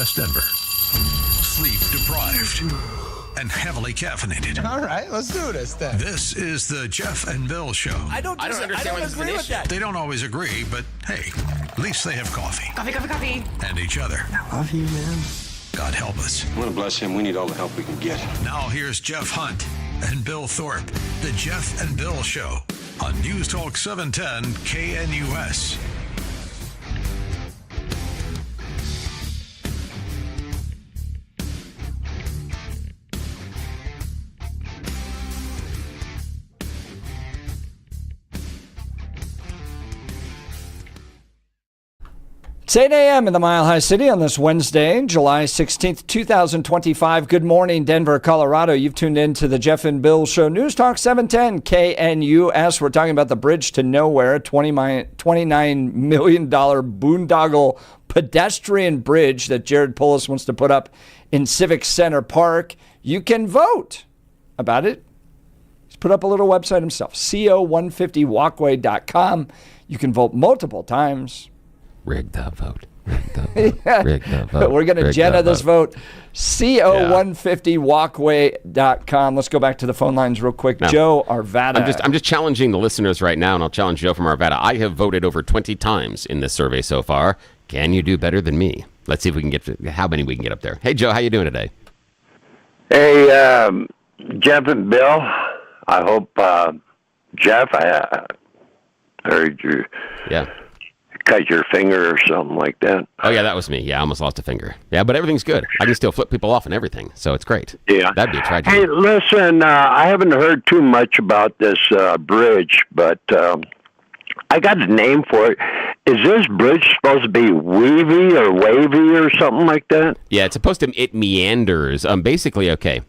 West Denver. Sleep deprived and heavily caffeinated. All right, let's do this then. This is the Jeff and Bill Show. I don't understand what agree with that. They don't always agree, but hey, at least they have coffee. Coffee. And each other. I love you, man. God help us. I want to bless him. We need all the help we can get. Now here's Jeff Hunt and Bill Thorpe. The Jeff and Bill Show on News Talk 710 KNUS. It's 8 a.m. in the Mile High City on this Wednesday, July 16th, 2025. Good morning, Denver, Colorado. You've tuned in to the Jeff and Bill Show. News Talk 710 KNUS. We're talking about the Bridge to Nowhere, $29 million boondoggle pedestrian bridge that Jared Polis wants to put up in Civic Center Park. You can vote about it. He's put up a little website himself, co150walkway.com. You can vote multiple times. Rig the vote. Rig the vote. Rig the vote. We're going to Jenna this vote. co150walkway.com. Let's go back to the phone lines real quick. Now, Joe Arvada. I'm just challenging the listeners right now, and I'll challenge Joe from Arvada. I have voted over 20 times in this survey so far. Can you do better than me? Let's see if we can get how many we can get up there. Hey, Joe, how you doing today? Hey, Jeff and Bill. I hope, Jeff, I heard you. Yeah. Cut your finger or something like that. Oh, yeah, that was me. Yeah, I almost lost a finger. Yeah, but everything's good. I can still flip people off and everything, so it's great. Yeah. That'd be a tragedy. Hey, listen, I haven't heard too much about this bridge, but I got a name for it. Is this bridge supposed to be weavy or wavy or something like that? Yeah, it's supposed to, it meanders. Basically, okay,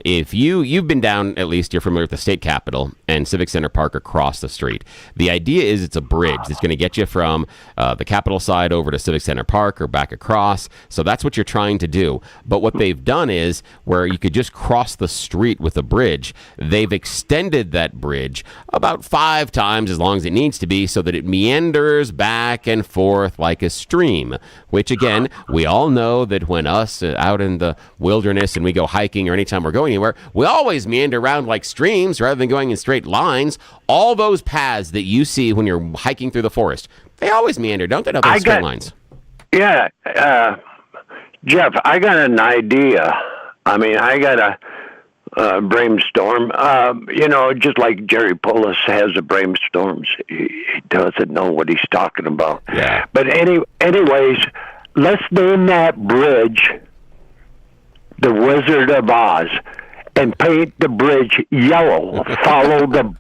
if you've been down, at least you're familiar with the state capitol and Civic Center Park across the street. The idea is it's a bridge that's going to get you from the Capitol side over to Civic Center Park or back across. So that's what you're trying to do. But what they've done is where you could just cross the street with a bridge, they've extended that bridge about 5 times as long as it needs to be so that it meanders back and forth like a stream, which again, we all know that when us out in the wilderness and we go hiking or anytime we're going anywhere, we always meander around like streams rather than going in straight lines. All those paths that you see when you're hiking through the forest, they always meander, don't they? Not those straight lines. Yeah, Jeff, I got an idea. I mean, I got a brainstorm. Just like Jerry Polis has a brainstorms, he doesn't know what he's talking about. Yeah. But anyways, let's name that bridge the Wizard of Oz, and paint the bridge yellow. Follow the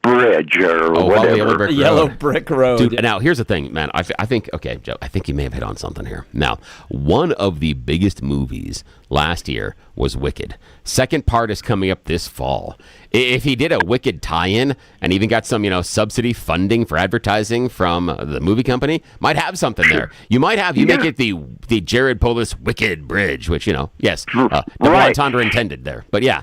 bridge or whatever. Yellow brick road. Dude, now here's the thing, man. I think, okay, Joe, I think you may have hit on something here. Now, one of the biggest movies last year was Wicked. Second part is coming up this fall. If he did a Wicked tie-in and even got some, subsidy funding for advertising from the movie company, might have something there. You might have, make it the Jared Polis Wicked Bridge, which, yes, double entendre intended there. But yeah.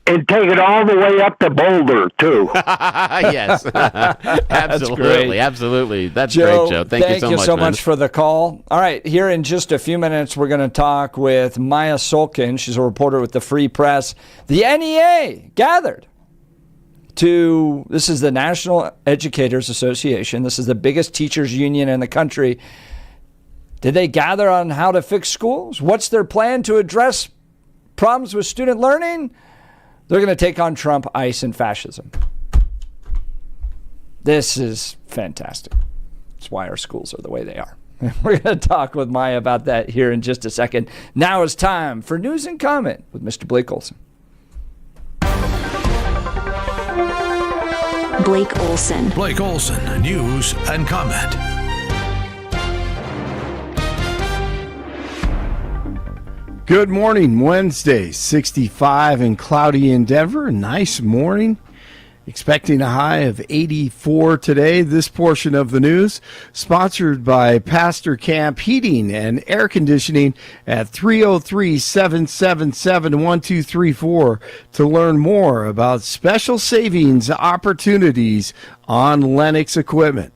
And take it all the way up to Boulder, too. Yes. Absolutely. Absolutely. That's Joe, great, Joe. Thank you so much. Thank you so much for the call. All right, here in just a few minutes, we're going to talk with Maya Solkin. She's a reporter with the Free Press. The NEA gathered this is the National Educators Association. This is the biggest teachers union in the country. Did they gather on how to fix schools? What's their plan to address problems with student learning? They're going to take on Trump, ICE, and fascism. This is fantastic. That's why our schools are the way they are. We're going to talk with Maya about that here in just a second. Now is time for News and Comment with Mr. Blake Olson. Blake Olson. Blake Olson, News and Comment. Good morning, Wednesday, 65 and cloudy in Denver. Nice morning. Expecting a high of 84 today. This portion of the news sponsored by Pastor Camp Heating and Air Conditioning at 303-777-1234 to learn more about special savings opportunities on Lennox equipment.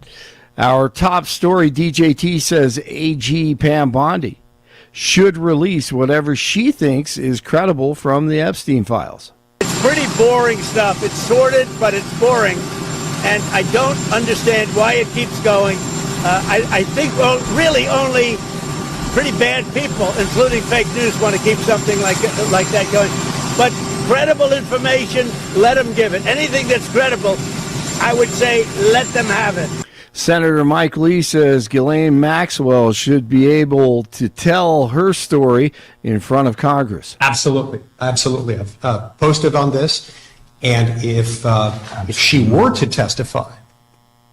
Our top story, DJT says AG Pam Bondi should release whatever she thinks is credible from the Epstein files. It's pretty boring stuff. It's sordid, but it's boring. And I don't understand why it keeps going. I think, well, really only pretty bad people, including fake news, want to keep something like that going. But credible information, let them give it. Anything that's credible, I would say let them have it. Senator Mike Lee says Ghislaine Maxwell should be able to tell her story in front of Congress. Absolutely. I've posted on this, and if she were to testify,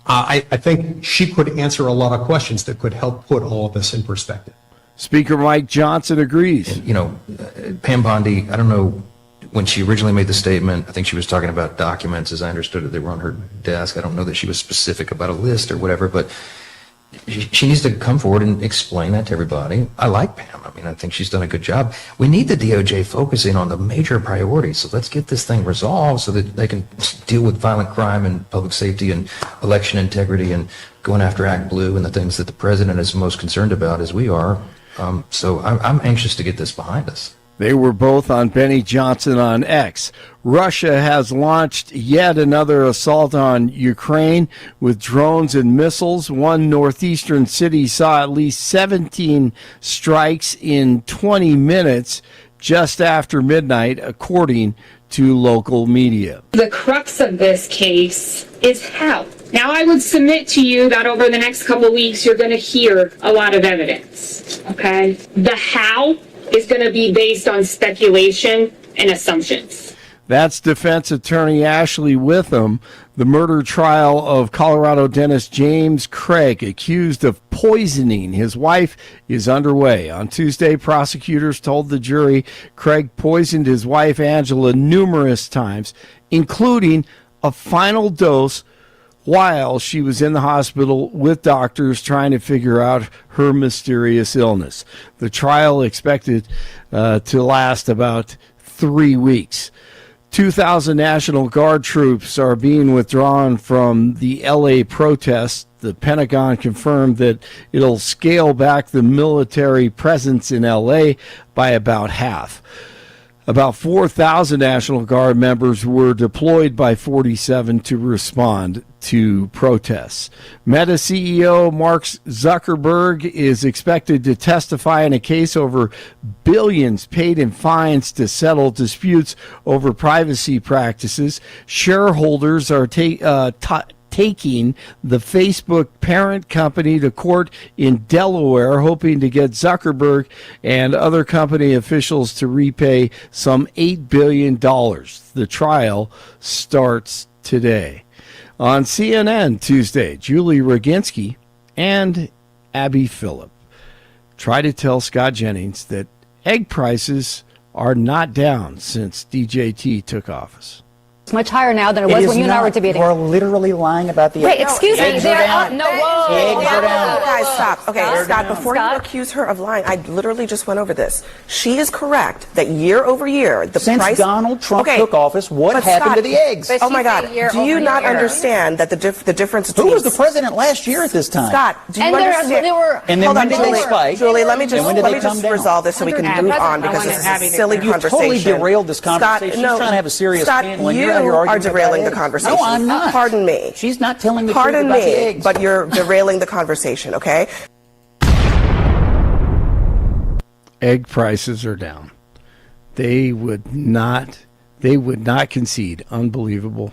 I think she could answer a lot of questions that could help put all of this in perspective. Speaker Mike Johnson agrees. You know, Pam Bondi, I don't know, when she originally made the statement, I think she was talking about documents. As I understood it, they were on her desk. I don't know that she was specific about a list or whatever, but she needs to come forward and explain that to everybody. I like Pam. I mean, I think she's done a good job. We need the DOJ focusing on the major priorities. So let's get this thing resolved so that they can deal with violent crime and public safety and election integrity and going after Act Blue and the things that the president is most concerned about, as we are. So I'm anxious to get this behind us. They were both on Benny Johnson on X. Russia has launched yet another assault on Ukraine with drones and missiles. One northeastern city saw at least 17 strikes in 20 minutes just after midnight, according to local media. The crux of this case is how. Now, I would submit to you that over the next couple of weeks, you're going to hear a lot of evidence, okay? The how is going to be based on speculation and assumptions. That's defense attorney Ashley Witham. The murder trial of Colorado dentist James Craig, accused of poisoning his wife, is underway. On Tuesday, prosecutors told the jury Craig poisoned his wife Angela numerous times, including a final dose while she was in the hospital with doctors trying to figure out her mysterious illness. The trial expected to last about 3 weeks. 2,000 National Guard troops are being withdrawn from the L.A. protests. The Pentagon confirmed that it'll scale back the military presence in L.A. by about half. About 4,000 National Guard members were deployed by 47 to respond to protests. Meta CEO Mark Zuckerberg is expected to testify in a case over billions paid in fines to settle disputes over privacy practices. Shareholders are taking the Facebook parent company to court in Delaware, hoping to get Zuckerberg and other company officials to repay some $8 billion. The trial starts today. On CNN Tuesday, Julie Roginski and Abby Phillip try to tell Scott Jennings that egg prices are not down since DJT took office. It's much higher now than it was when you and I were debating. We're literally lying about the Wait, excuse me. Eggs are down. No, whoa. Eggs are down. Guys, stop. Okay, Scott, before you accuse her of lying, I literally just went over this. She is correct that year over year, the Since price... Donald Trump took office, what happened to the eggs? Oh, my God. Do you not understand that the difference between... Who was the president last year at this time? Scott, do you understand... And then when did they spike? Julie, let me just resolve this so we can move on, because this is a silly conversation. You totally derailed this conversation. She's trying to have a serious panel, and you're out here arguing derailing the conversation. No, I'm not. Pardon me. She's not telling the truth about the eggs. But you're derailing the conversation, okay? Egg prices are down. They would not concede. Unbelievable.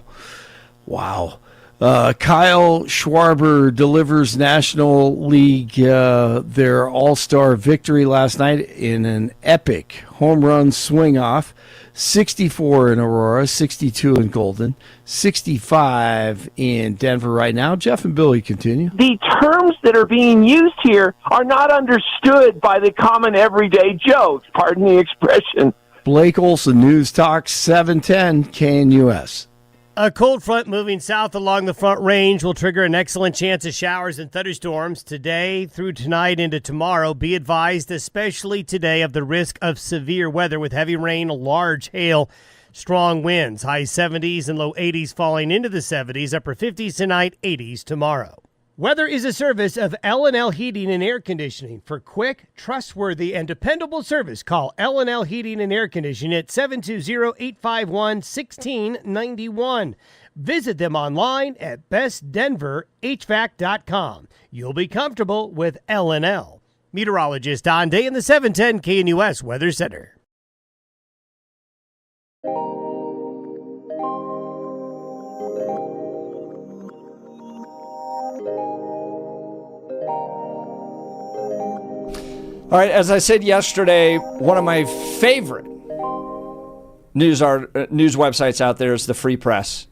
Wow. Kyle Schwarber delivers National League their all-star victory last night in an epic home run swing-off. 64 in Aurora, 62 in Golden, 65 in Denver right now. Jeff and Billy continue. The terms that are being used here are not understood by the common everyday Joe. Pardon the expression. Blake Olson, News Talk 710 KNUS. A cold front moving south along the Front Range will trigger an excellent chance of showers and thunderstorms today through tonight into tomorrow. Be advised, especially today, of the risk of severe weather with heavy rain, large hail, strong winds. High 70s and low 80s falling into the 70s, upper 50s tonight, 80s tomorrow. Weather is a service of L&L Heating and Air Conditioning. For quick, trustworthy, and dependable service, call L&L Heating and Air Conditioning at 720-851-1691. Visit them online at bestdenverhvac.com. You'll be comfortable with L&L. Meteorologist Don Day in the 710 KNUS Weather Center. All right, as I said yesterday, one of my favorite news websites out there is the Free Press.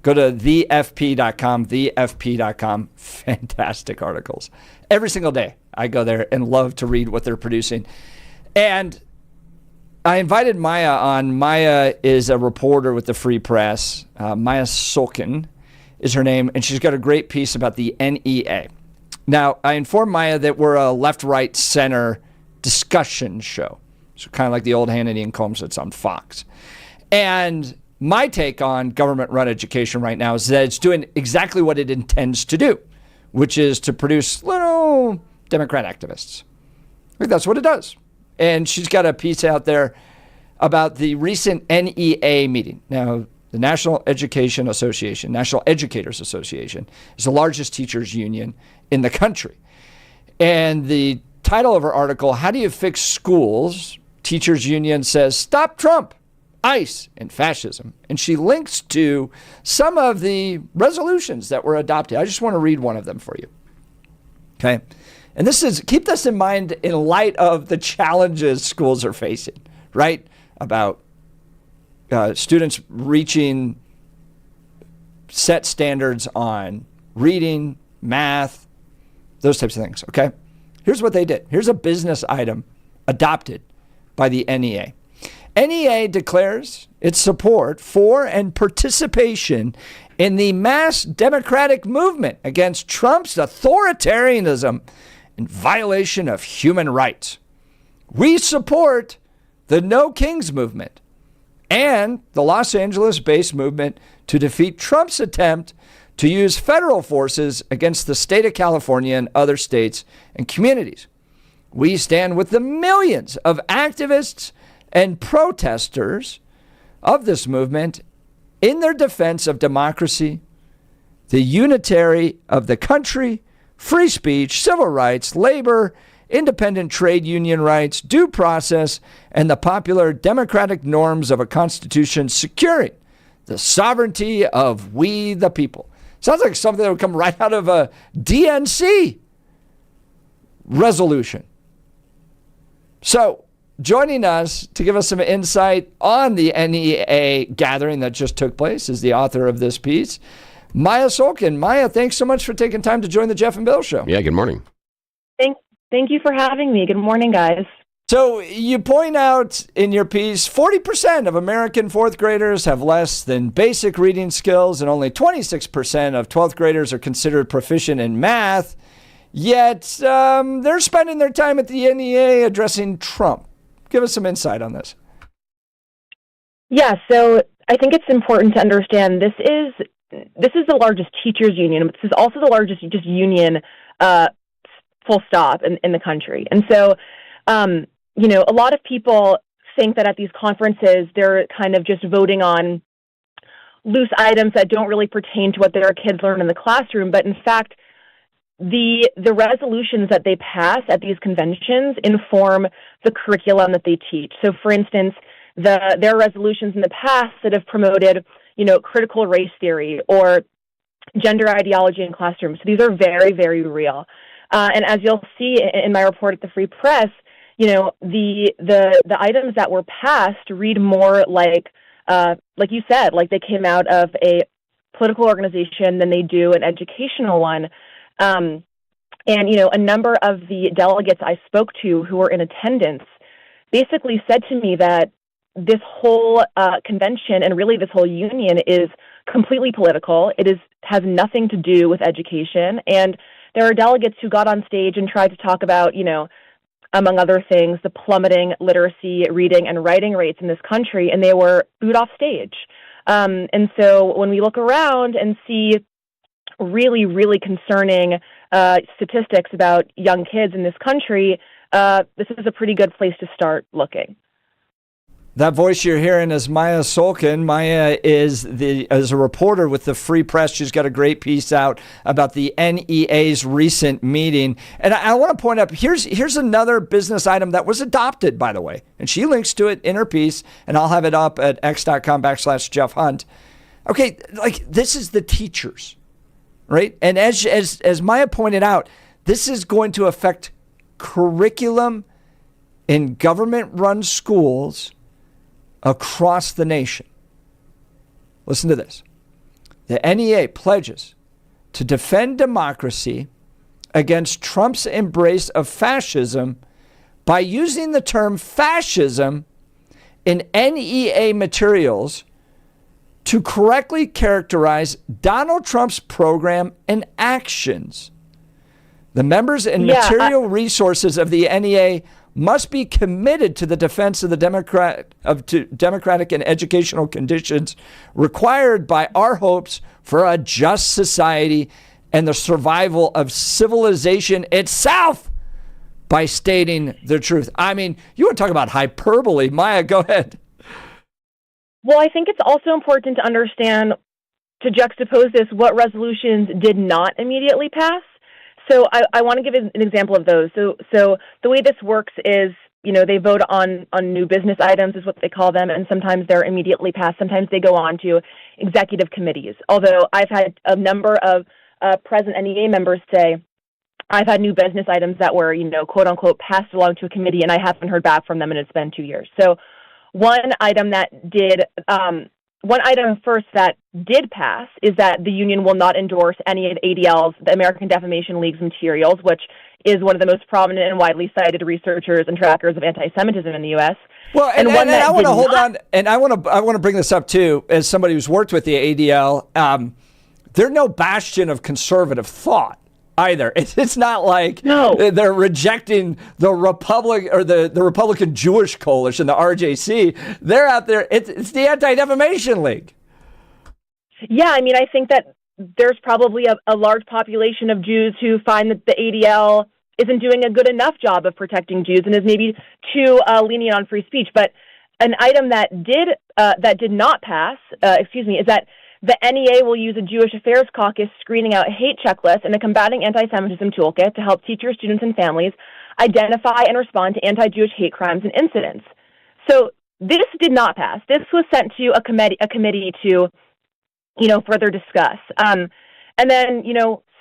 Go to thefp.com. Fantastic articles. Every single day I go there and love to read what they're producing. And I invited Maya on. Maya is a reporter with the Free Press. Maya Solkin is her name, and she's got a great piece about the NEA. Now, I informed Maya that we're a left, right, center discussion show. So kind of like the old Hannity and Combs that's on Fox. And my take on government-run education right now is that it's doing exactly what it intends to do, which is to produce little Democrat activists. I think that's what it does. And she's got a piece out there about the recent NEA meeting. Now, the National Educators Association is the largest teachers union in the country. And the title of her article, How Do You Fix Schools? Teachers Union says, Stop Trump, ICE, and fascism. And she links to some of the resolutions that were adopted. I just want to read one of them for you. Okay. And keep this in mind in light of the challenges schools are facing, right? About students reaching set standards on reading, math, those types of things, okay? Here's what they did. Here's a business item adopted by the NEA. NEA declares its support for and participation in the mass democratic movement against Trump's authoritarianism and violation of human rights. We support the No Kings movement and the Los Angeles-based movement to defeat Trump's attempt to use federal forces against the state of California and other states and communities. We stand with the millions of activists and protesters of this movement in their defense of democracy, the unity of the country, free speech, civil rights, labor, independent trade union rights, due process, and the popular democratic norms of a constitution securing the sovereignty of we the people. Sounds like something that would come right out of a DNC resolution. So, joining us to give us some insight on the NEA gathering that just took place is the author of this piece, Maya Solkin. Maya, thanks so much for taking time to join the Jeff and Bill Show. Yeah, good morning. Thank you for having me. Good morning, guys. So you point out in your piece, 40% of American fourth graders have less than basic reading skills, and only 26% of 12th graders are considered proficient in math. Yet they're spending their time at the NEA addressing Trump. Give us some insight on this. Yeah, so I think it's important to understand this is the largest teachers union, but this is also the largest just union, full stop, in the country. And so, a lot of people think that at these conferences, they're kind of just voting on loose items that don't really pertain to what their kids learn in the classroom. But in fact, the resolutions that they pass at these conventions inform the curriculum that they teach. So, for instance, there are resolutions in the past that have promoted, critical race theory or gender ideology in classrooms. So these are very, very real. And as you'll see in my report at the Free Press, the items that were passed read more like you said, like they came out of a political organization than they do an educational one. And a number of the delegates I spoke to who were in attendance basically said to me that this whole convention and really this whole union is completely political. It has nothing to do with education. And there are delegates who got on stage and tried to talk about, among other things, the plummeting literacy, reading, and writing rates in this country, and they were booed off stage. And so when we look around and see really, really concerning statistics about young kids in this country, this is a pretty good place to start looking. That voice you're hearing is Maya Solkin. Maya is a reporter with the Free Press. She's got a great piece out about the NEA's recent meeting. And I want to point out, here's another business item that was adopted, by the way. And she links to it in her piece, and I'll have it up at x.com/Jeff Hunt. Okay, like this is the teachers, right? And as Maya pointed out, this is going to affect curriculum in government-run schools across the nation. Listen to this. The NEA pledges to defend democracy against Trump's embrace of fascism by using the term fascism in NEA materials to correctly characterize Donald Trump's program and actions. The members and material resources of the NEA must be committed to the defense of the democratic and educational conditions required by our hopes for a just society and the survival of civilization itself by stating the truth. I mean, you want to talk about hyperbole. Maya, go ahead. Well, I think it's also important to understand, to juxtapose this, what resolutions did not immediately pass. So I want to give an example of those. So the way this works is, they vote on new business items is what they call them, and sometimes they're immediately passed. Sometimes they go on to executive committees. Although I've had a number of present NEA members say, I've had new business items that were, quote unquote, passed along to a committee, and I haven't heard back from them, and it's been 2 years. So one item first that did pass is that the union will not endorse any of ADL's, the American Defamation League's materials, which is one of the most prominent and widely cited researchers and trackers of anti-Semitism in the U.S. Well, and I want to hold on, and I want to bring this up too, as somebody who's worked with the ADL. They're no bastion of conservative thought either. It's not like they're rejecting the Republic or the Republican Jewish Coalition, the RJC. They're out there. It's the Anti-Defamation League. Yeah, I mean, I think that there's probably a large population of Jews who find that the ADL isn't doing a good enough job of protecting Jews and is maybe too lenient on free speech. But an item that did not pass, is that the NEA will use a Jewish Affairs Caucus screening out hate checklist and a combating anti-Semitism toolkit to help teachers, students, and families identify and respond to anti-Jewish hate crimes and incidents. So this did not pass. This was sent to a committee to, further discuss. And then,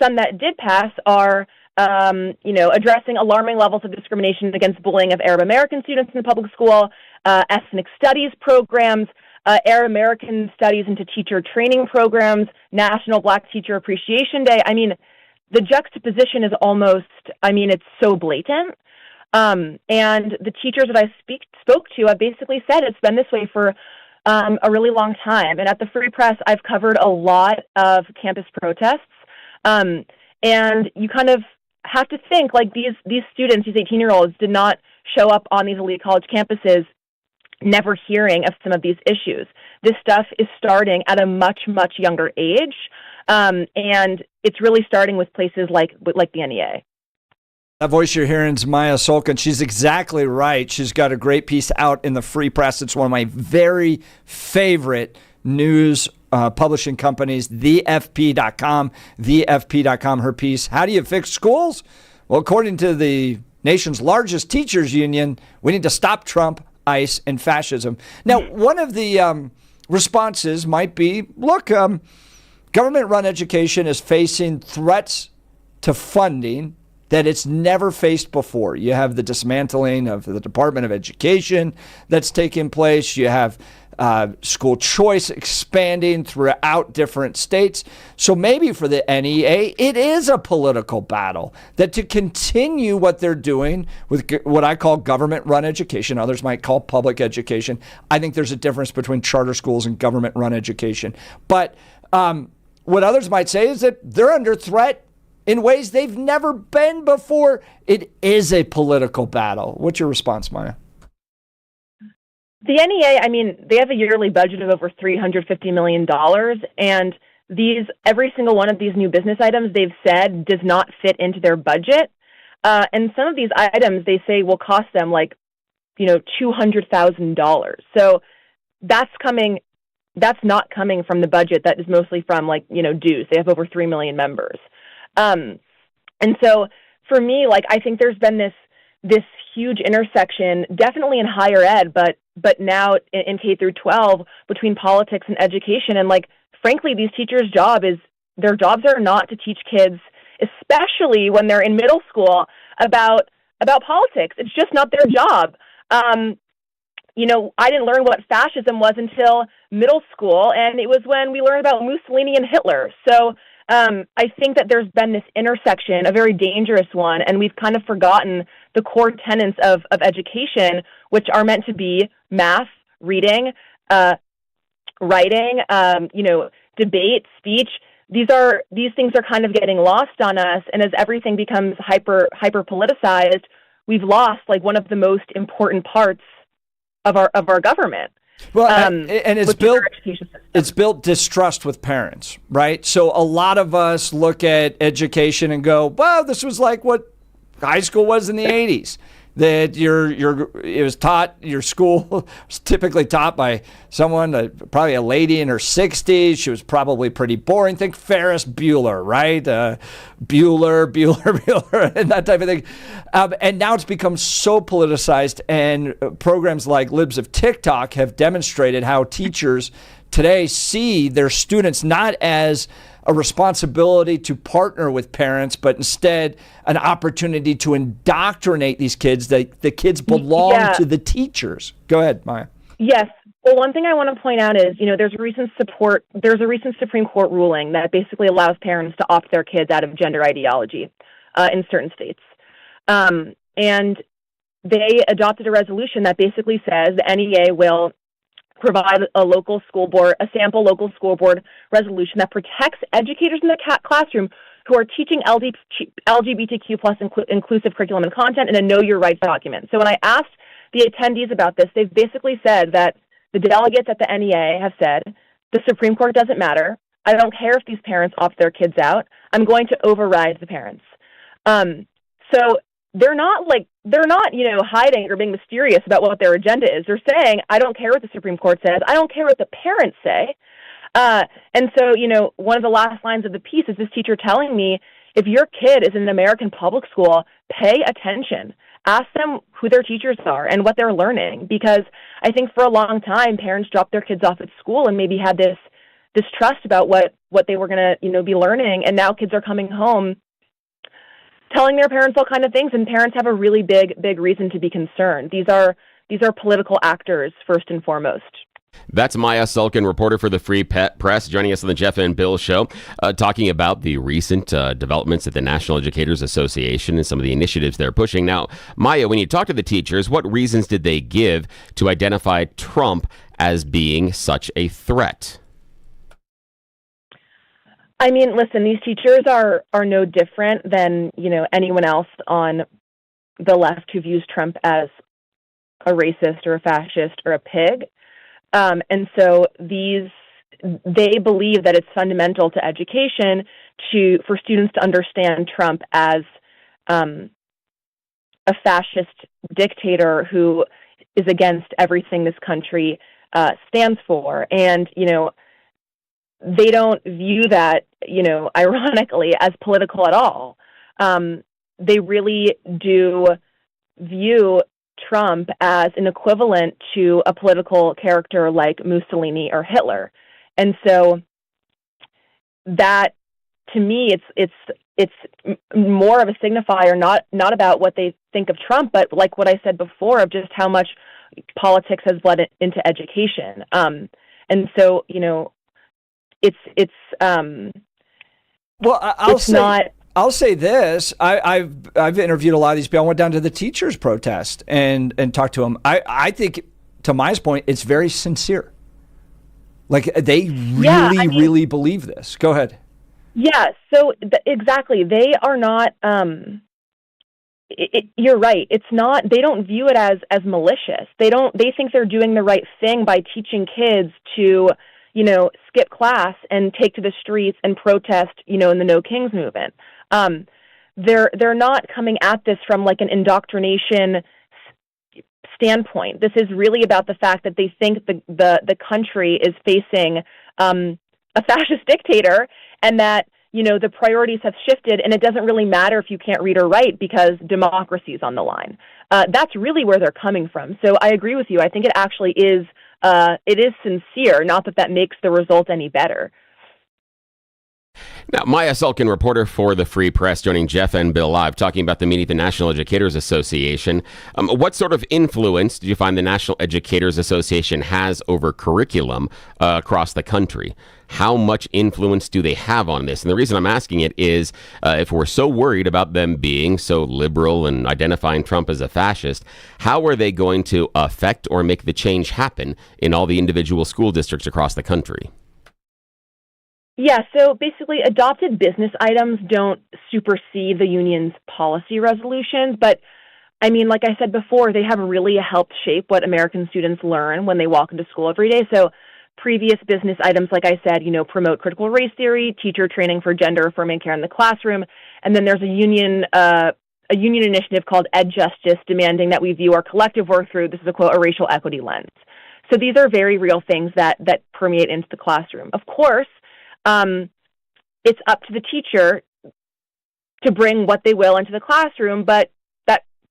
some that did pass are, addressing alarming levels of discrimination against bullying of Arab American students in the public school, ethnic studies programs, Arab American studies into teacher training programs, National Black Teacher Appreciation Day. I mean, the juxtaposition is almost, it's so blatant. And the teachers that I spoke to have basically said it's been this way for a really long time. And at the Free Press, I've covered a lot of campus protests. And you kind of have to think, like, these students, these 18-year-olds, did not show up on these elite college campuses never hearing of some of these issues. This stuff is starting at a much, much younger age, and it's really starting with places like the NEA. That voice you're hearing is Maya Solkin. She's exactly right. She's got a great piece out in the Free Press. It's one of my very favorite news publishing companies, thefp.com, thefp.com, her piece. How do you fix schools? Well, according to the nation's largest teachers union, we need to stop Trump, ICE, and fascism. Now, one of the responses might be, look, government-run education is facing threats to funding that it's never faced before. You have the dismantling of the Department of Education that's taking place. You have school choice expanding throughout different states. So maybe for the NEA, it is a political battle that to continue what they're doing with what I call government-run education, others might call public education. I think there's a difference between charter schools and government-run education. But what others might say is that they're under threat in ways they've never been before. It is a political battle. What's your response, Maya? The NEA, they have a yearly budget of over $350 million, and every single one of these new business items they've said does not fit into their budget. And some of these items they say will cost them like, $200,000. So that's not coming from the budget. That is mostly from dues. They have over 3 million members. And so for me, I think there's been this huge intersection, definitely in higher ed, but now in K through 12 between politics and education. And frankly, these teachers' their jobs are not to teach kids, especially when they're in middle school, about politics. It's just not their job. I didn't learn what fascism was until middle school, and it was when we learned about Mussolini and Hitler. So I think that there's been this intersection, a very dangerous one, and we've kind of forgotten the core tenets of education, which are meant to be math, reading, writing, debate, speech. These things are kind of getting lost on us, and as everything becomes hyper politicized, we've lost one of the most important parts of our government. Well, and it's built distrust with parents, right? So a lot of us look at education and go, "Well, this was like what high school was in the '80s." That it was taught, your school was typically taught by someone, probably a lady in her 60s. She was probably pretty boring. Think Ferris Bueller, right? Bueller, and that type of thing. And now it's become so politicized, and programs like Libs of TikTok have demonstrated how teachers today see their students not as a responsibility to partner with parents, but instead an opportunity to indoctrinate these kids. The kids belong to the teachers. Go ahead, Maya. Yes. Well, one thing I want to point out is, there's a recent Supreme Court ruling that basically allows parents to opt their kids out of gender ideology in certain states. And they adopted a resolution that basically says the NEA will provide a sample local school board resolution that protects educators in the classroom who are teaching LGBTQ plus inclusive curriculum and content in a Know Your Rights document. So when I asked the attendees about this, they've basically said that the delegates at the NEA have said, the Supreme Court doesn't matter. I don't care if these parents opt their kids out. I'm going to override the parents. So they're not hiding or being mysterious about what their agenda is. They're saying, I don't care what the Supreme Court says. I don't care what the parents say. And so, one of the last lines of the piece is this teacher telling me, if your kid is in an American public school, pay attention. Ask them who their teachers are and what they're learning. Because I think for a long time, parents dropped their kids off at school and maybe had this trust about what they were going to, be learning. And now kids are coming home telling their parents all kinds of things, and parents have a really big reason to be concerned. These are political actors first and foremost. That's Maya Sulkin, reporter for the Free Press, joining us on the Jeff and Bill Show, talking about the recent developments at the National Educators Association and some of the initiatives they're pushing. Now, Maya, when you talk to the teachers, what reasons did they give to identify Trump as being such a threat? I mean, listen, these teachers are no different than, anyone else on the left who views Trump as a racist or a fascist or a pig. And so they believe that it's fundamental to education for students to understand Trump as a fascist dictator who is against everything this country stands for. And, they don't view that, ironically, as political at all. They really do view Trump as an equivalent to a political character like Mussolini or Hitler. And so that, to me, it's more of a signifier, not about what they think of Trump, but like what I said before, of just how much politics has bled into education. And so, I'll say this. I've interviewed a lot of these people. I went down to the teachers' protest and talked to them. I think, to Maya's point, it's very sincere. Like, they really believe this. Go ahead. Yeah. So exactly, they are not. You're right. It's not. They don't view it as malicious. They think they're doing the right thing by teaching kids to, skip class and take to the streets and protest, in the No Kings movement. They're not coming at this from like an indoctrination standpoint. This is really about the fact that they think the country is facing a fascist dictator, and that the priorities have shifted, and it doesn't really matter if you can't read or write because democracy is on the line. That's really where they're coming from. So I agree with you. I think it actually is sincere, not that makes the result any better. Now, Maya Sulkin, reporter for the Free Press, joining Jeff and Bill live, talking about the meeting of the National Educators Association. What sort of influence do you find the National Educators Association has over curriculum across the country? How much influence do they have on this? And the reason I'm asking it is if we're so worried about them being so liberal and identifying Trump as a fascist, how are they going to affect or make the change happen in all the individual school districts across the country? Yeah, so basically adopted business items don't supersede the union's policy resolutions, but I mean, like I said before, they have really helped shape what American students learn when they walk into school every day. So previous business items, like I said, promote critical race theory, teacher training for gender affirming care in the classroom, and then there's a union initiative called Ed Justice demanding that we view our collective work through, this is a quote, a racial equity lens. So these are very real things that permeate into the classroom. Of course, it's up to the teacher to bring what they will into the classroom, but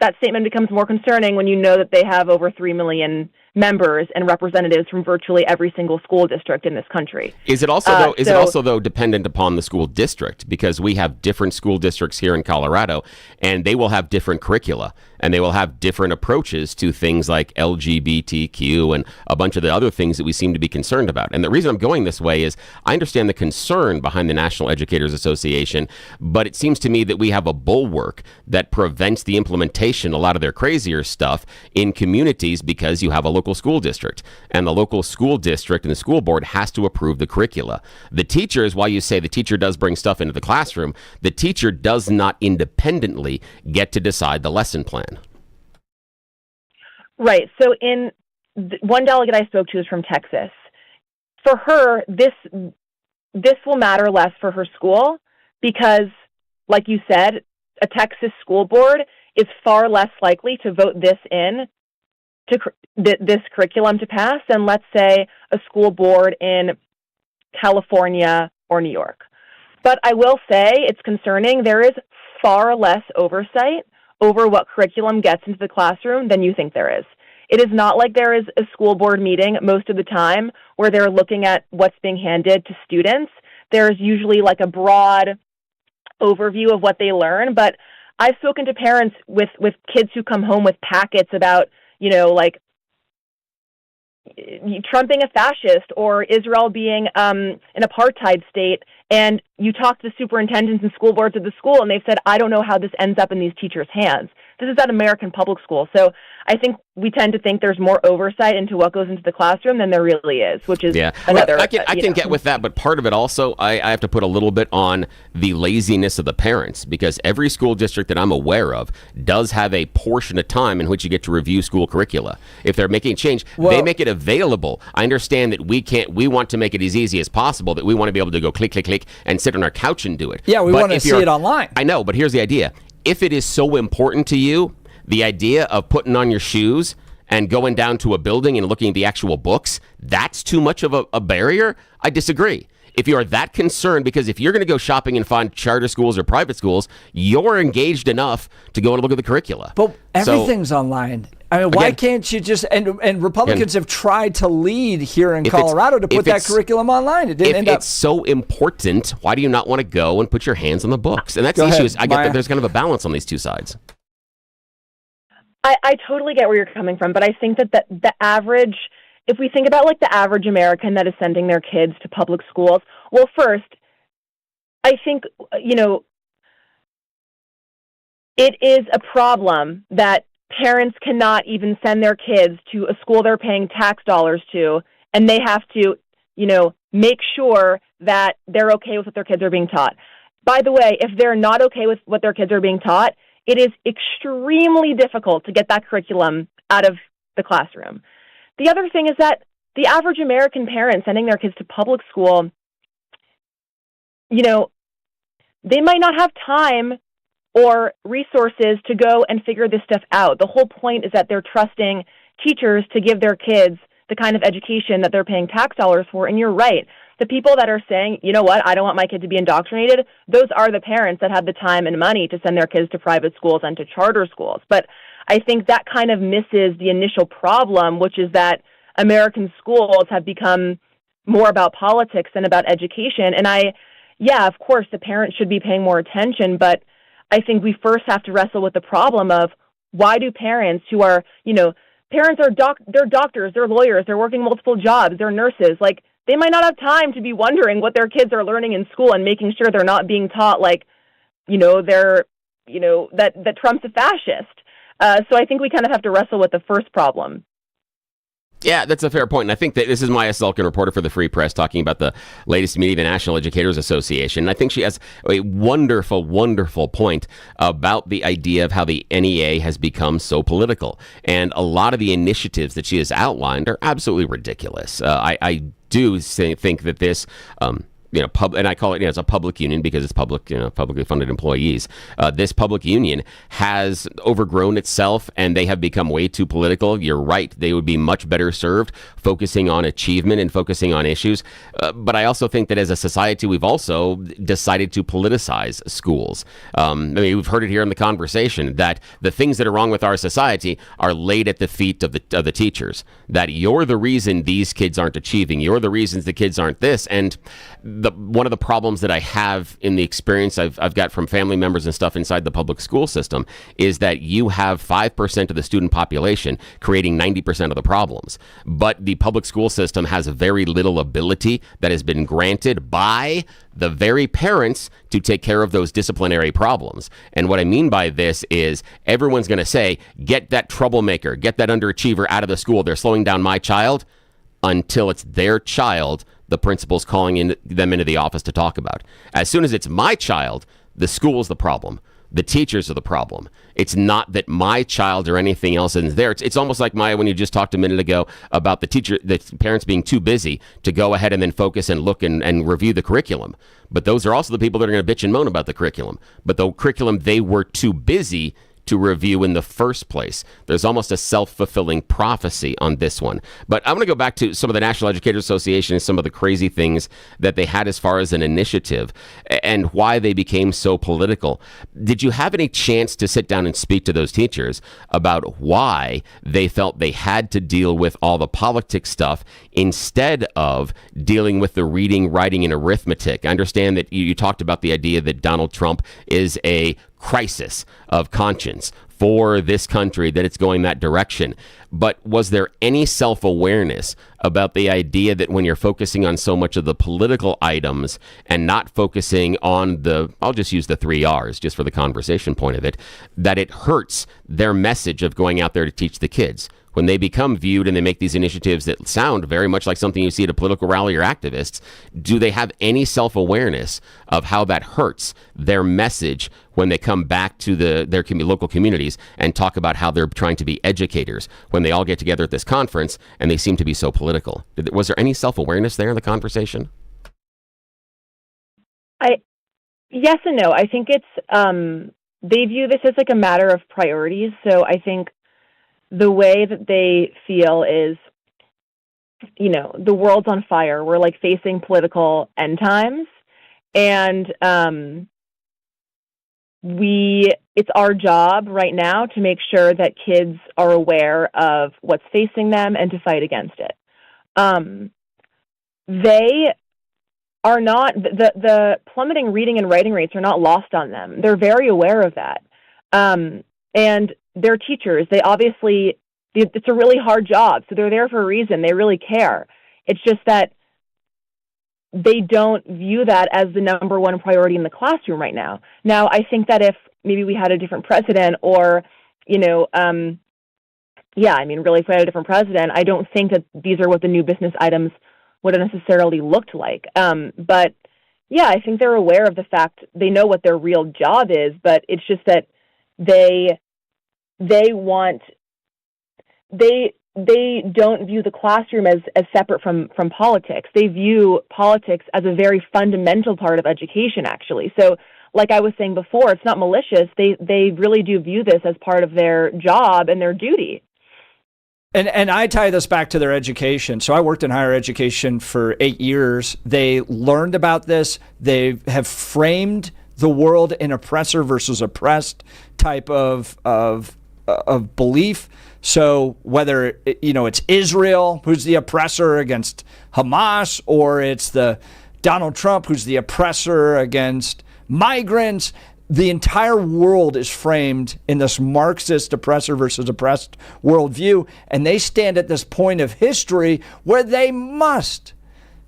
that statement becomes more concerning when you know that they have over 3 million members and representatives from virtually every single school district in this country. Is it also dependent upon the school district? Because we have different school districts here in Colorado, and they will have different curricula, and they will have different approaches to things like LGBTQ and a bunch of the other things that we seem to be concerned about. And the reason I'm going this way is I understand the concern behind the National Educators Association, but it seems to me that we have a bulwark that prevents the implementation, a lot of their crazier stuff, in communities because you have a local school district, and the local school district and the school board has to approve the curricula. The teachers, while you say the teacher does bring stuff into the classroom, the teacher does not independently get to decide the lesson plan. Right. So one delegate I spoke to is from Texas. For her, this will matter less for her school because, like you said, a Texas school board is far less likely to vote this curriculum to pass than, let's say, a school board in California or New York. But I will say it's concerning. There is far less oversight over what curriculum gets into the classroom than you think there is. It is not like there is a school board meeting most of the time where they're looking at what's being handed to students. There's usually like a broad overview of what they learn. But I've spoken to parents with kids who come home with packets about, like Trump being a fascist or Israel being an apartheid state. And you talk to the superintendents and school boards of the school, and they've said, I don't know how this ends up in these teachers' hands. This is at American public school. So I think we tend to think there's more oversight into what goes into the classroom than there really is, which is another. I can get with that, but part of it also, I have to put a little bit on the laziness of the parents, because every school district that I'm aware of does have a portion of time in which you get to review school curricula. If they're making a change, they make it available. I understand that we want to make it as easy as possible, that we want to be able to go click, click, click, and sit on our couch and do it. Yeah, we want to see it online. I know, but here's the idea. If it is so important to you, the idea of putting on your shoes and going down to a building and looking at the actual books, that's too much of a barrier? I disagree. If you are that concerned, because if you're going to go shopping and find charter schools or private schools, you're engaged enough to go and look at the curricula. But everything's online. I mean, why can't you just, and Republicans have tried to lead here in Colorado to put that curriculum online. It didn't end up. If it's so important, why do you not want to go and put your hands on the books? And that's the issue. I get that there's kind of a balance on these two sides. I totally get where you're coming from, but I think that the average, if we think about like the average American that is sending their kids to public schools, well, first, I think, it is a problem that parents cannot even send their kids to a school they're paying tax dollars to, and they have to, make sure that they're okay with what their kids are being taught. By the way, if they're not okay with what their kids are being taught, it is extremely difficult to get that curriculum out of the classroom. The other thing is that the average American parent sending their kids to public school, you know, they might not have time or resources to go and figure this stuff out. The whole point is that they're trusting teachers to give their kids the kind of education that they're paying tax dollars for. And you're right. The people that are saying, you know what, I don't want my kid to be indoctrinated, those are the parents that have the time and money to send their kids to private schools and to charter schools. But I think that kind of misses the initial problem, which is that American schools have become more about politics than about education. And of course, the parents should be paying more attention, but I think we first have to wrestle with the problem of why do parents who are, parents are they're doctors, they're lawyers, they're working multiple jobs, they're nurses, like they might not have time to be wondering what their kids are learning in school and making sure they're not being taught that Trump's a fascist. So I think we kind of have to wrestle with the first problem. Yeah, that's a fair point. And I think that this is Maya Selkin, reporter for the Free Press, talking about the latest meeting of the National Educators Association. And I think she has a wonderful, wonderful point about the idea of how the NEA has become so political. And a lot of the initiatives that she has outlined are absolutely ridiculous. I do think that this... and I call it, it's a public union because it's publicly funded employees. This public union has overgrown itself and they have become way too political. You're right. They would be much better served focusing on achievement and focusing on issues. But I also think that as a society, we've also decided to politicize schools. We've heard it here in the conversation that the things that are wrong with our society are laid at the feet of the teachers, that you're the reason these kids aren't achieving. You're the reasons the kids aren't this. And one of the problems that I have in the experience I've got from family members and stuff inside the public school system is that you have 5% of the student population creating 90% of the problems. But the public school system has very little ability that has been granted by the very parents to take care of those disciplinary problems. And what I mean by this is everyone's going to say, get that troublemaker, get that underachiever out of the school. They're slowing down my child, until it's their child the principal's calling them into the office to talk about. As soon as it's my child, the school's the problem. The teachers are the problem. It's not that my child or anything else isn't there. It's almost like Maya, when you just talked a minute ago about the parents being too busy to go ahead and then focus and look and review the curriculum. But those are also the people that are going to bitch and moan about the curriculum. But the curriculum they were too busy to review in the first place. There's almost a self-fulfilling prophecy on this one. But I'm going to go back to some of the National Educators Association and some of the crazy things that they had as far as an initiative and why they became so political. Did you have any chance to sit down and speak to those teachers about why they felt they had to deal with all the politics stuff instead of dealing with the reading, writing, and arithmetic? I understand that you talked about the idea that Donald Trump is a crisis of conscience for this country, that it's going that direction. But was there any self-awareness about the idea that when you're focusing on so much of the political items and not focusing on I'll just use the 3 R's just for the conversation point of it, that it hurts their message of going out there to teach the kids? When they become viewed and they make these initiatives that sound very much like something you see at a political rally or activists, do they have any self-awareness of how that hurts their message when they come back to their local communities and talk about how they're trying to be educators when they all get together at this conference and they seem to be so political? Was there any self-awareness there in the conversation? Yes and no. I think it's they view this as like a matter of priorities. So I think the way that they feel is, the world's on fire. We're like facing political end times, and it's our job right now to make sure that kids are aware of what's facing them and to fight against it. They are not, the plummeting reading and writing rates are not lost on them. They're very aware of that. And they're teachers. They obviously, it's a really hard job, so they're there for a reason. They really care. It's just that they don't view that as the number one priority in the classroom right now. Now, I think that if maybe we had a different president or, really if we had a different president, I don't think that these are what the new business items would have necessarily looked like. But yeah, I think they're aware of the fact, they know what their real job is, but it's just that they they don't view the classroom as separate from politics. They view politics as a very fundamental part of education, actually. So, like I was saying before, it's not malicious. They really do view this as part of their job and their duty. And I tie this back to their education. So I worked in higher education for 8 years. They learned about this. They have framed the world in oppressor versus oppressed type of belief. So whether it's Israel who's the oppressor against Hamas, or it's the Donald Trump who's the oppressor against migrants, the entire world is framed in this Marxist oppressor versus oppressed worldview, and they stand at this point of history where they must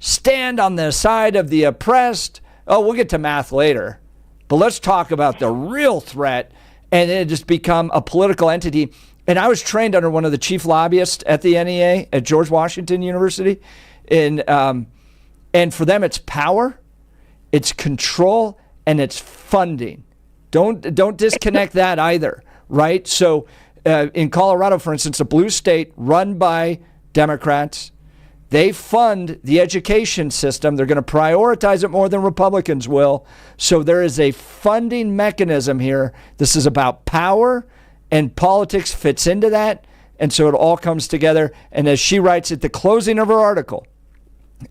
stand on the side of the oppressed. Oh, we'll get to math later, but let's talk about the real threat, and it just become a political entity. And I was trained under one of the chief lobbyists at the NEA at George Washington University, and for them it's power, it's control, and it's funding. Don't disconnect that either, right? So in Colorado, for instance, a blue state run by Democrats, they fund the education system. They're going to prioritize it more than Republicans will. So there is a funding mechanism here. This is about power, and politics fits into that. And so it all comes together. And as she writes at the closing of her article,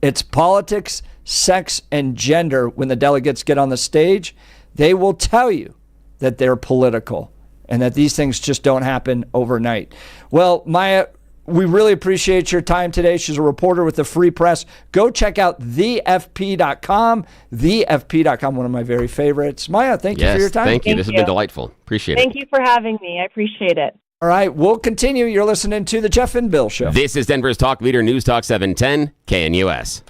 it's politics, sex, and gender. When the delegates get on the stage, they will tell you that they're political and that these things just don't happen overnight. Well, Maya, we really appreciate your time today. She's a reporter with the Free Press. Go check out thefp.com, thefp.com, one of my very favorites. Maya, thank you for your time. Thank you. This has been delightful. Appreciate it. Thank you for having me. I appreciate it. All right, we'll continue. You're listening to The Jeff and Bill Show. This is Denver's Talk Leader, News Talk 710, KNUS.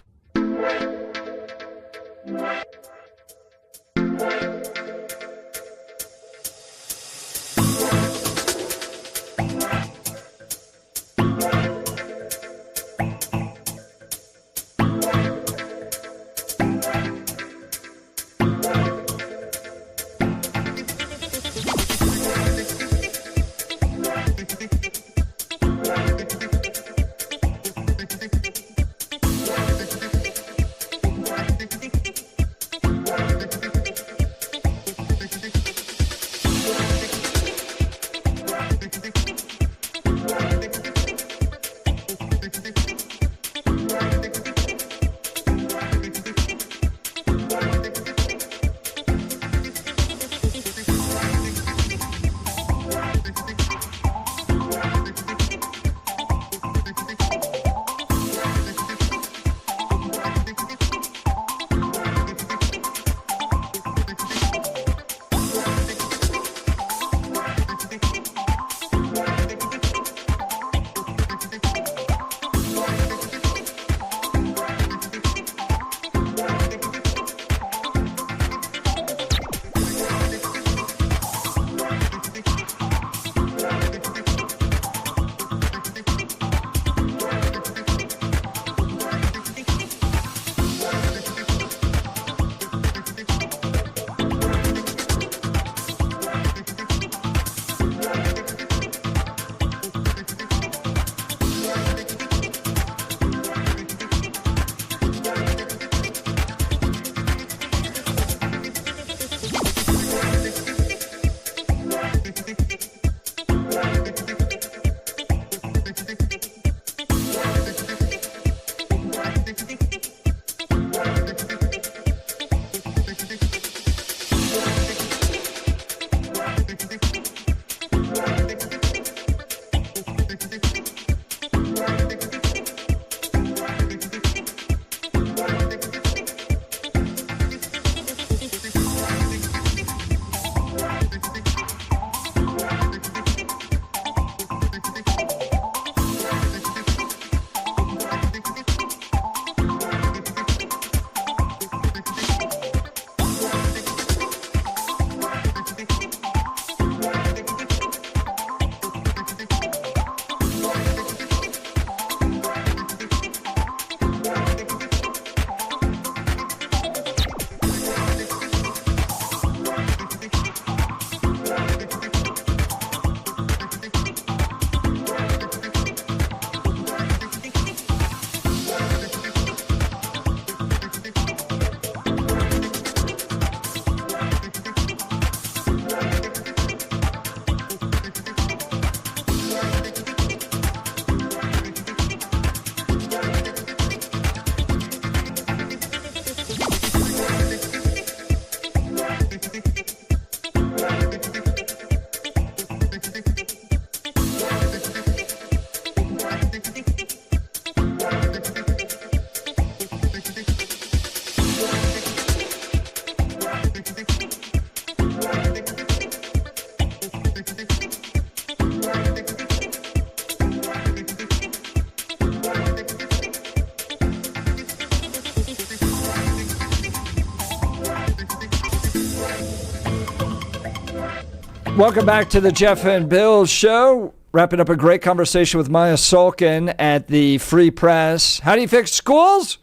Welcome back to the Jeff and Bill Show. Wrapping up a great conversation with Maya Solkin at the Free Press. How do you fix schools?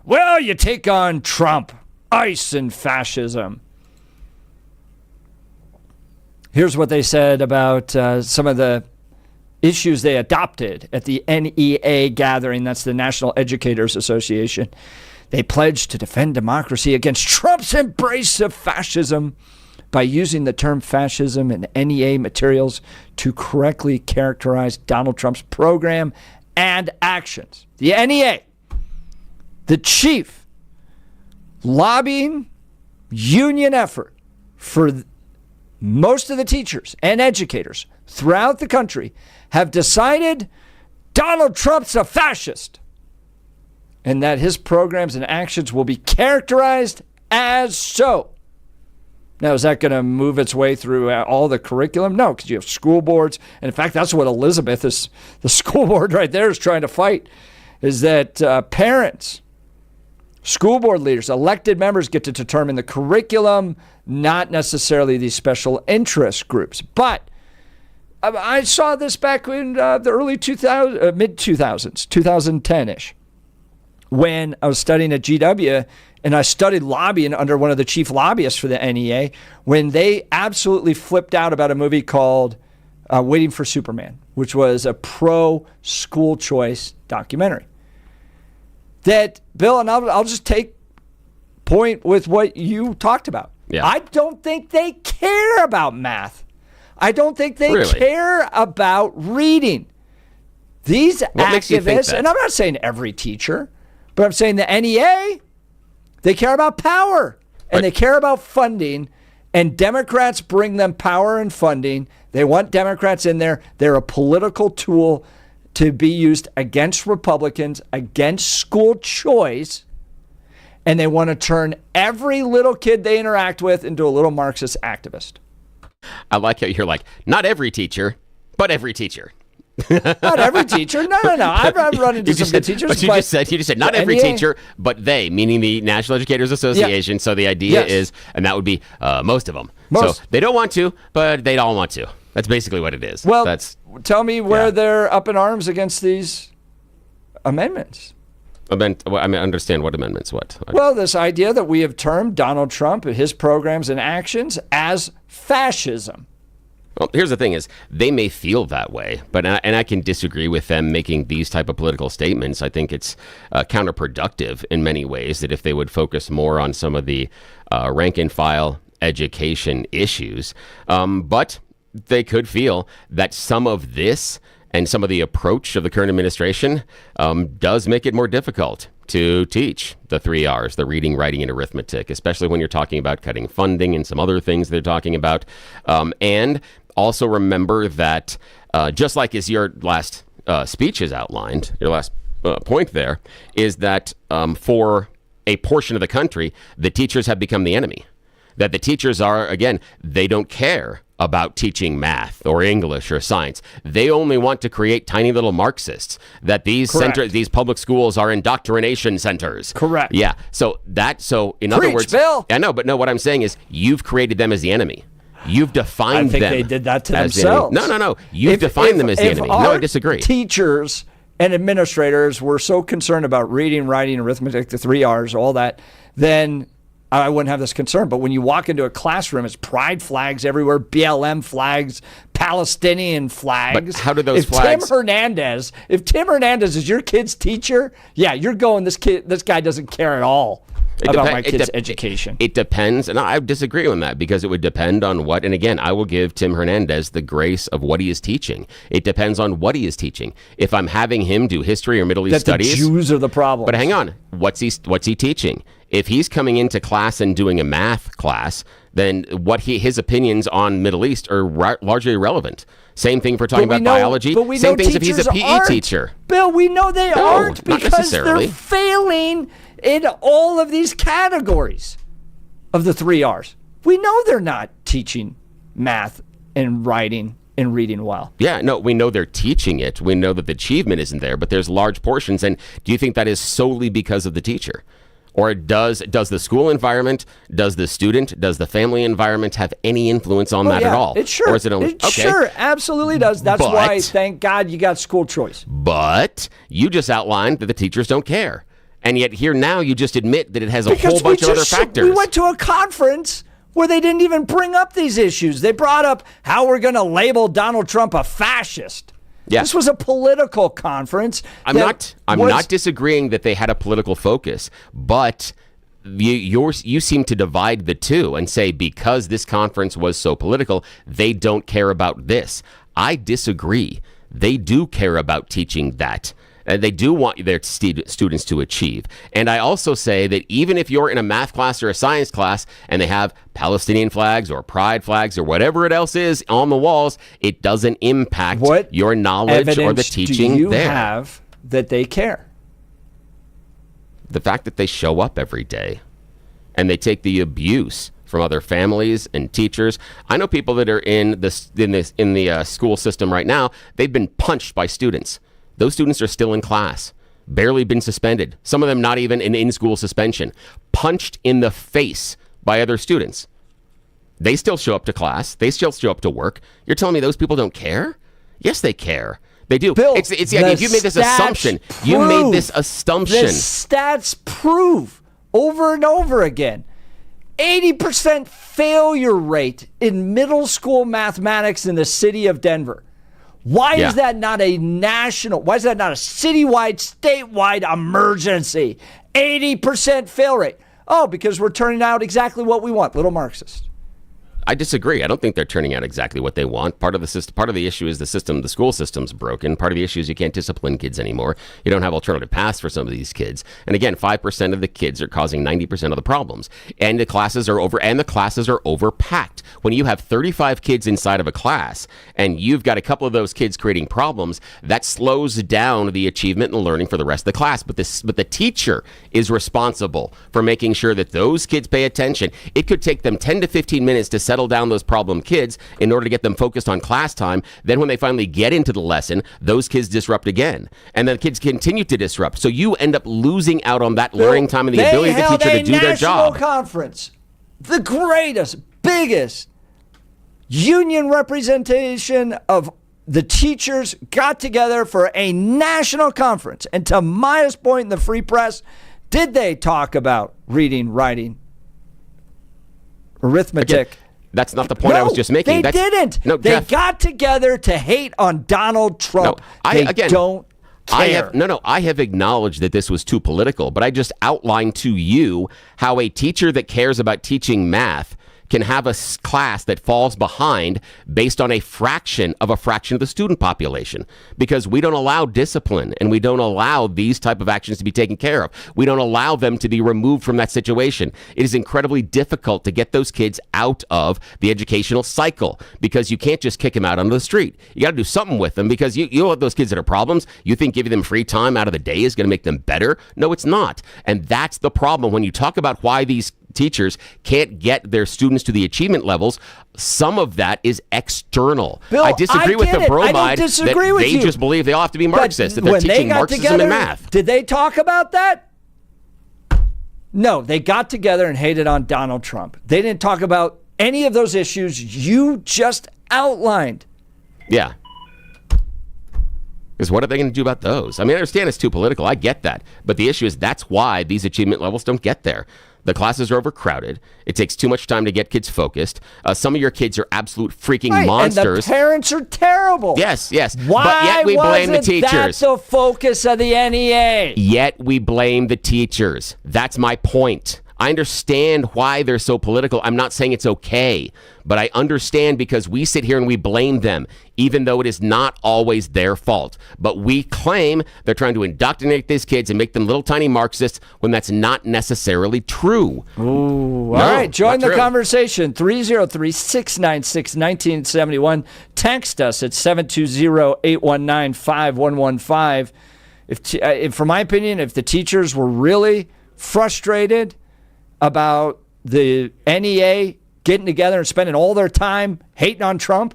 Well, you take on Trump, ICE, and fascism. Here's what they said about some of the issues they adopted at the NEA gathering. That's the National Educators Association. They pledged to defend democracy against Trump's embrace of fascism by using the term fascism in NEA materials to correctly characterize Donald Trump's program and actions. The NEA, the chief lobbying union effort for most of the teachers and educators throughout the country, have decided Donald Trump's a fascist and that his programs and actions will be characterized as so. Now, is that going to move its way through all the curriculum? No, because you have school boards. And in fact, that's what Elizabeth is, the school board right there, is trying to fight, is that parents, school board leaders, elected members get to determine the curriculum, not necessarily these special interest groups. But I saw this back in the early 2000s, mid-2000s, 2010-ish, when I was studying at GW, and I studied lobbying under one of the chief lobbyists for the NEA, when they absolutely flipped out about a movie called Waiting for Superman, which was a pro-school choice documentary. That, Bill, and I'll just take point with what you talked about. Yeah. I don't think they care about math. I don't think they care about reading. These activists, and I'm not saying every teacher, but I'm saying the NEA, they care about power and they care about funding, and Democrats bring them power and funding. They want Democrats in there. They're a political tool to be used against Republicans, against school choice, and they want to turn every little kid they interact with into a little Marxist activist. I like how you're like, not every teacher, but every teacher. Not every teacher. No. I've run into some good teachers. But you just said not every NEA. teacher, but they, meaning the National Educators Association. Yeah. So the idea is, and that would be most of them. So they don't want to, but they don't want to. That's basically what it is. Well, tell me where they're up in arms against these amendments. I understand what amendments. What? Well, this idea that we have termed Donald Trump and his programs and actions as fascism. Well, here's the thing: is they may feel that way, but I can disagree with them making these type of political statements. I think it's counterproductive in many ways. That if they would focus more on some of the rank and file education issues, but they could feel that some of this and some of the approach of the current administration does make it more difficult to teach the 3 R's, the reading, writing, and arithmetic, especially when you're talking about cutting funding and some other things they're talking about. And also remember that just like as your last speech is outlined, your last point there, is that for a portion of the country, the teachers have become the enemy. That the teachers are, again, they don't care about teaching math or English or science. They only want to create tiny little Marxists. That these these public schools are indoctrination centers. Correct. Yeah. So in other words, Bill. I know, but no. What I'm saying is, you've created them as the enemy. You've defined them. I think they did that to as themselves. The enemy. No. You've defined them as the enemy. No, I disagree. Teachers and administrators were so concerned about reading, writing, arithmetic, the 3 R's, all that, then I wouldn't have this concern. But when you walk into a classroom, it's pride flags everywhere, BLM flags, Palestinian flags. But how do those flags? If Tim Hernandez is your kid's teacher, yeah, you're going, this guy doesn't care at all about my kid's education. It depends, and I disagree on that, because it would depend on what, and again, I will give Tim Hernandez the grace of what he is teaching. It depends on what he is teaching. If I'm having him do history or Middle East studies, the Jews are the problem. But hang on, what's he teaching? If he's coming into class and doing a math class, then his opinions on Middle East are largely irrelevant. Same thing for talking about biology. But we Same know things if he's a PE aren't. teacher. Bill, we know they aren't not because necessarily. they're failing in all of these categories of the 3 R's. We know they're not teaching math and writing and reading well. Yeah, no, we know they're teaching it. We know that the achievement isn't there, but there's large portions. And do you think that is solely because of the teacher? Or does the school environment, does the student, does the family environment have any influence on that at all? It sure, or is it only, it sure absolutely does. That's why, thank God, you got school choice. But you just outlined that the teachers don't care. And yet here now you just admit that it has a whole bunch of other factors. We went to a conference where they didn't even bring up these issues. They brought up how we're going to label Donald Trump a fascist. Yeah. This was a political conference. I'm not disagreeing that they had a political focus, but you seem to divide the two and say because this conference was so political, they don't care about this. I disagree. They do care about teaching that. They do want their students to achieve. And I also say that even if you're in a math class or a science class and they have Palestinian flags or pride flags or whatever it else is on the walls, it doesn't impact your knowledge or the teaching do you there. Have that they care? The fact that they show up every day and they take the abuse from other families and teachers. I know people that are in the school system right now. They've been punched by students. Those students are still in class, barely been suspended. Some of them not even an in-school suspension, punched in the face by other students. They still show up to class. They still show up to work. You're telling me those people don't care? Yes, they care. They do. Bill, you made this assumption. You made this assumption. The stats prove over and over again. 80% failure rate in middle school mathematics in the city of Denver. Why is that not a national, why is that not a citywide, statewide emergency? 80% fail rate. Oh, because we're turning out exactly what we want. Little Marxist. I disagree. I don't think they're turning out exactly what they want. Part of the issue is the school system's broken. Part of the issue is you can't discipline kids anymore. You don't have alternative paths for some of these kids. And again, 5% of the kids are causing 90% of the problems. And the classes are overpacked. When you have 35 kids inside of a class and you've got a couple of those kids creating problems, that slows down the achievement and learning for the rest of the class. But the teacher is responsible for making sure that those kids pay attention. It could take them 10 to 15 minutes to settle down those problem kids in order to get them focused on class time. Then when they finally get into the lesson, those kids disrupt again. And then the kids continue to disrupt. So you end up losing out on that learning time and the ability of the teacher to do their job. National conference, the greatest, biggest union representation of the teachers got together for a national conference. And to Maya's point in the Free Press, did they talk about reading, writing, arithmetic? Again, that's not the point I was just making. They didn't. No, they Jeff, got together to hate on Donald Trump. They don't care. I have acknowledged that this was too political, but I just outlined to you how a teacher that cares about teaching math can have a class that falls behind based on a fraction of the student population, because we don't allow discipline and we don't allow these type of actions to be taken care of. We don't allow them to be removed from that situation. It is incredibly difficult to get those kids out of the educational cycle because you can't just kick them out onto the street. You got to do something with them because you have those kids that are problems. You think giving them free time out of the day is going to make them better? No, it's not. And that's the problem when you talk about why these teachers can't get their students to the achievement levels. Some of that is external. Bill, I disagree with the bromide that they just believe they all have to be Marxists, that they're teaching Marxism and math. Did they talk about that? No, they got together and hated on Donald Trump. They didn't talk about any of those issues you just outlined. Yeah. Because what are they going to do about those? I mean, I understand it's too political. I get that. But the issue is that's why these achievement levels don't get there. The classes are overcrowded. It takes too much time to get kids focused. Some of your kids are absolute freaking monsters. And the parents are terrible. Yes. Why but yet we blame the teachers. That's the focus of the NEA. Yet we blame the teachers. That's my point. I understand why they're so political. I'm not saying it's okay, but I understand because we sit here and we blame them, even though it is not always their fault. But we claim they're trying to indoctrinate these kids and make them little tiny Marxists when that's not necessarily true. Ooh, all right, join the conversation. 303-696-1971. Text us at 720-819-5115. If, from my opinion, if the teachers were really frustrated about the NEA getting together and spending all their time hating on Trump,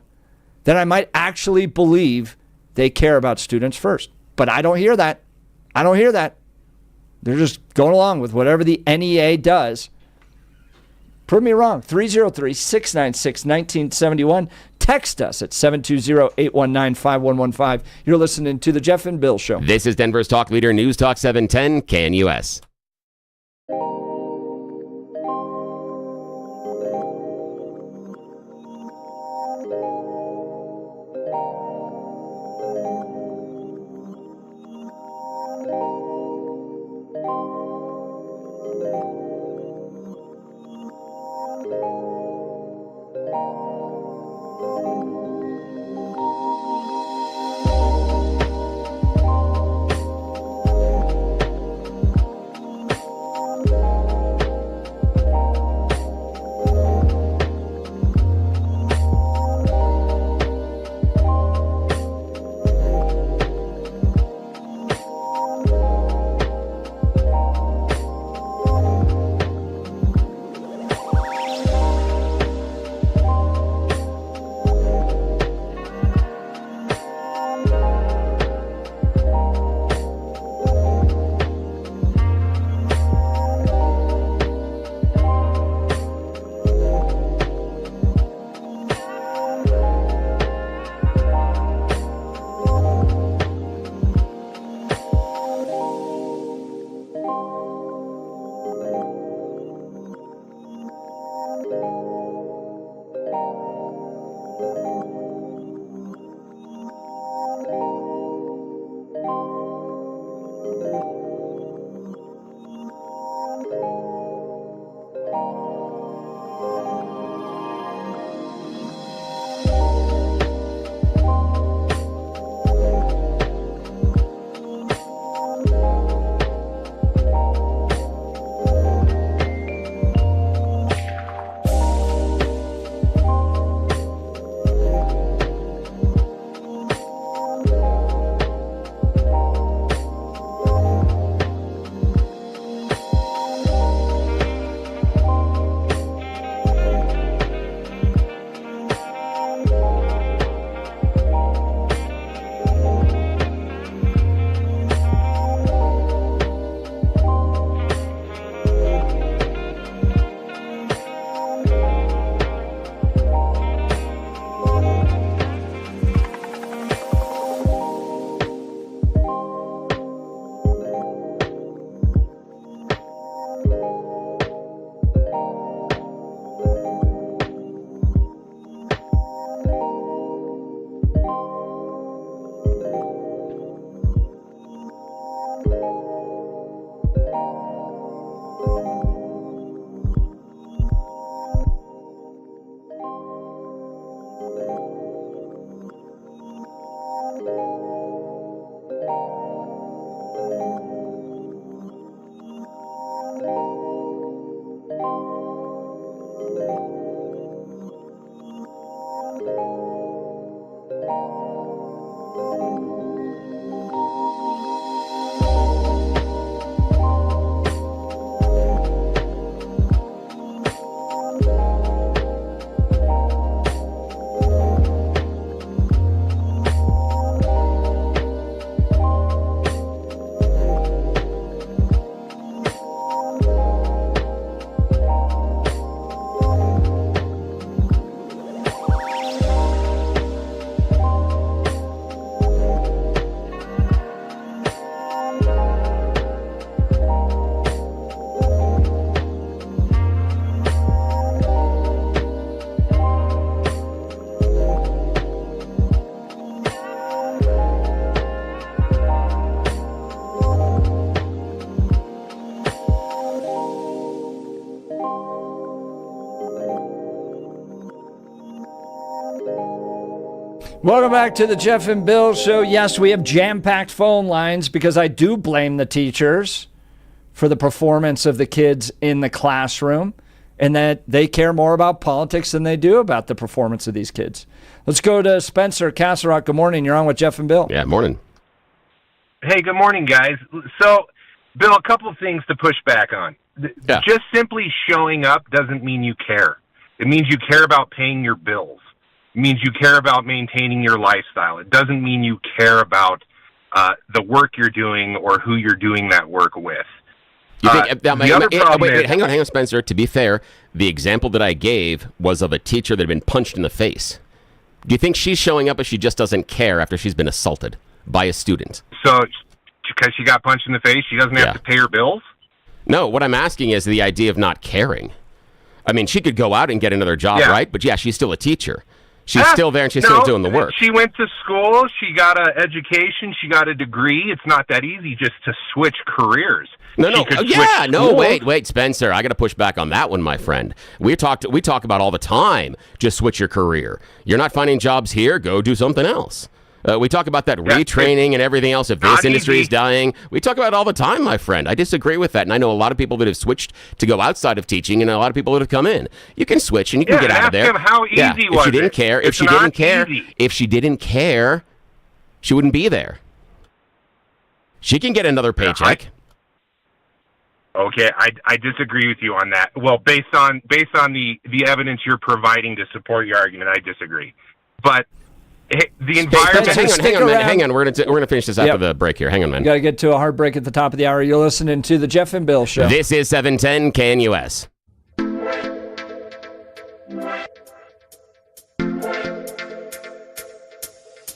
then I might actually believe they care about students first. But I don't hear that. They're just going along with whatever the NEA does. Prove me wrong. 303-696-1971. Text us at 720-819-5115. You're listening to The Jeff and Bill Show. This is Denver's talk leader, News Talk 710 KNUS. Welcome back to the Jeff and Bill Show. Yes, we have jam-packed phone lines because I do blame the teachers for the performance of the kids in the classroom and that they care more about politics than they do about the performance of these kids. Let's go to Spencer Castle Rock. Good morning. You're on with Jeff and Bill. Yeah, morning. Hey, good morning, guys. So, Bill, a couple of things to push back on. Yeah. Just simply showing up doesn't mean you care. It means you care about paying your bills. It means you care about maintaining your lifestyle. It doesn't mean you care about the work you're doing or who you're doing that work with. You think the other problem is, wait, hang on, Spencer. To be fair, the example that I gave was of a teacher that had been punched in the face. Do you think she's showing up, or she just doesn't care after she's been assaulted by a student? So, because she got punched in the face, she doesn't have to pay her bills? No, what I'm asking is the idea of not caring. I mean, she could go out and get another job, right? But yeah, she's still a teacher. She's still there, and she's still doing the work. She went to school. She got an education. She got a degree. It's not that easy just to switch careers. Wait, Spencer. I got to push back on that one, my friend. We talk about all the time. Just switch your career. You're not finding jobs here. Go do something else. We talk about that retraining and everything else. If this industry is dying, we talk about it all the time, my friend. I disagree with that, and I know a lot of people that have switched to go outside of teaching, and a lot of people that have come in. You can switch, and you can get out of there. Him how easy was if she didn't care, if she didn't care, she wouldn't be there. She can get another paycheck. Okay, I disagree with you on that. Well, based on the evidence you're providing to support your argument, I disagree. But the environment. Hang on. We're gonna finish this after the break here. Hang on, man. You got to get to a hard break at the top of the hour. You're listening to the Jeff and Bill Show. This is 710 KNUS.